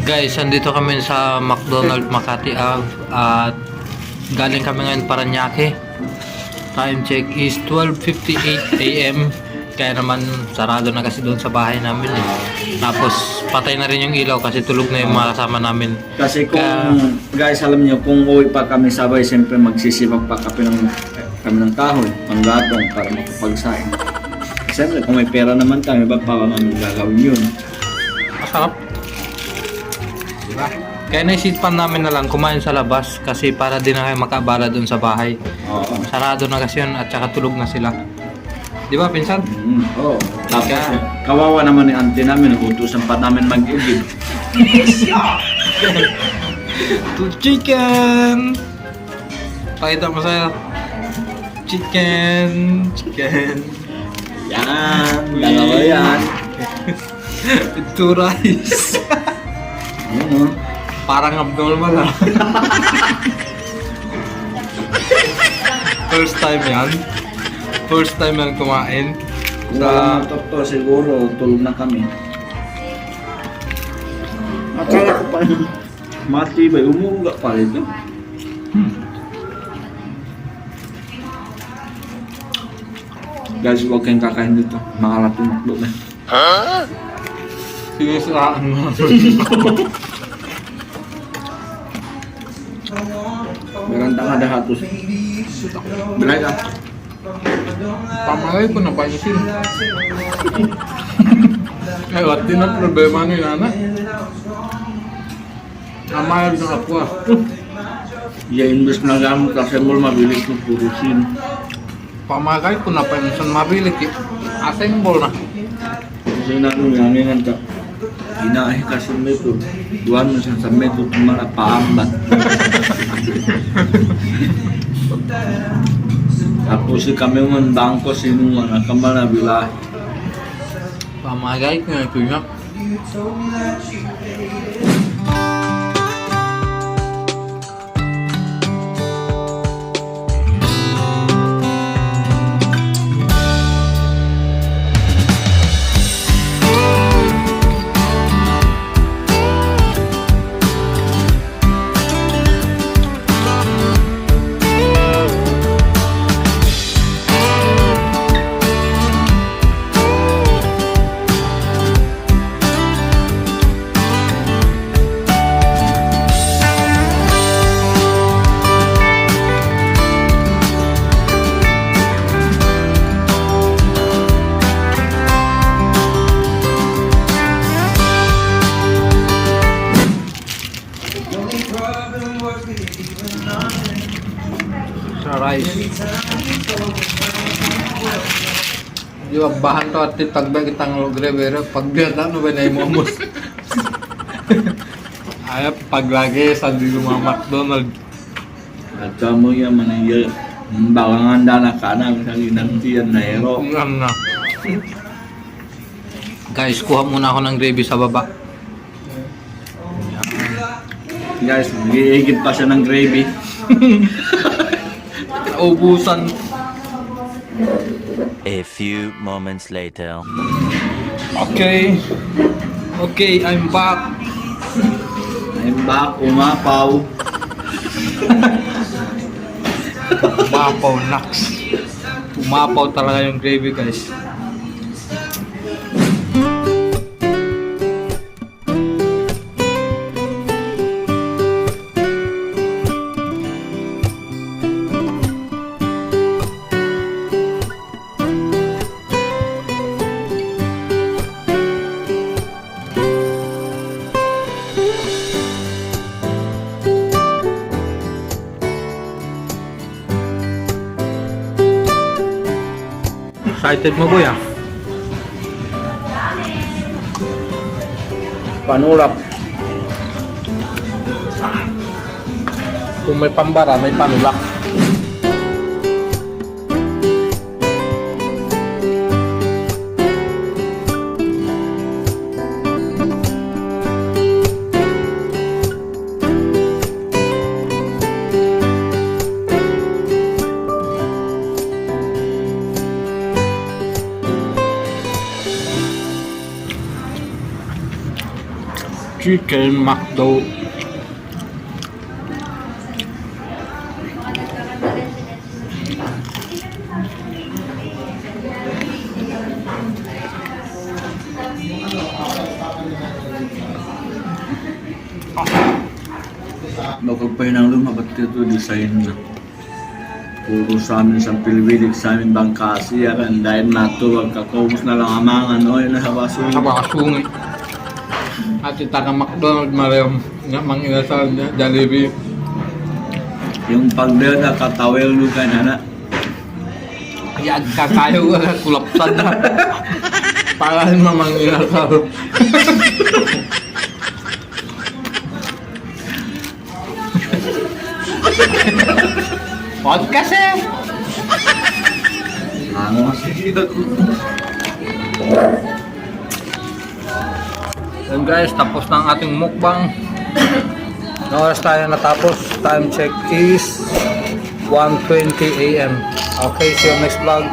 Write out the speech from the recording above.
Guys, andito kami sa McDonald's Makati Ave at galing kami ngayon Paranaque. Time check is 12:58 AM. Kaya naman sarado na kasi doon sa bahay namin eh. Tapos patay na rin yung ilaw kasi tulog na yung mga kasama namin. Kasi kung, guys, alam niyo, kung uwi pa kami sabay, siyempre magsisibag pa kami ng kahoy, panggatong para makapagsain. Siyempre, kung may pera naman kami, ba't pa naman gagawin yun? Masarap. Diba? Kaya naisipan namin na lang kumain sa labas kasi para din na kayo makabala doon sa bahay. Oo. Sarado na kasi yun at saka tulog na sila. Di ba, pinsan? Oo. Tapos, kawawa naman ni auntie namin, utusan pa namin mag-ibig. To chicken! Pakita mo sa'yo. Chicken! Chicken! Yan, dalawa yan. Ito rice. Ano? Parang abnormal ah. First time yan. First time yan kumain. Kung walang to, siguro tulog na kami. Akala ko pa matibay, umuuga pa rito. Guys, huwag kayong kakain dito. Makalat yung makdo na. Sige saan mo. Meron tanga dahatos. Bilay ka. Pamalay ko na pansin. Ay, wati na problema ni Nana. Amayal na ako ah. I-invest na gamit kasi mo mabilis ng purusin. Pamalay ko na pansin mabilik eh. Assemble na. Kasi namin ka. Inahe kasi metod. Duwan mo siya sa metod mga paambat. Tapos si kami man bangko sinuwa na kamala bilahe. Pamalay ko na ito niya. Sa rice. Di ba bahan to at tagbay kitang logrevera pag biyata no ba na imomos. Ay paglagi sa di mga McDonald. At mo yan manayal. Bakangan na kanang sa ginantiyan na hero. Ang na. Guys, kuha muna ako ng gravy sa baba. Guys, giigib pa siya ng gravy. Ubusan. A few moments later. Okay. Okay, I'm back. I'm back, umapaw. Umapaw, naks. Umapaw talaga yung gravy, guys. Excited mo, kuya? Panulap. Kung may pambara, may panulak. Chicken McDo. Magpagpahinang lumabat ito design na. Puro sa amin sa Pilipinig, sa amin bangkasi, yaran dahil natural kakobos na lang amangan, no? Yun na hawaso. Kasungi. At itakang McDonald Mariam nga manginasal niya, Jollibee. Yung pagdel na katawel lugan na. Yan ka tayo kulapsan na. Para rin manginasal. Podcast eh! Angos. Then guys, tapos na ang ating mukbang. Na oras tayo natapos. Time check is 1:20 AM. Okay, see you next vlog.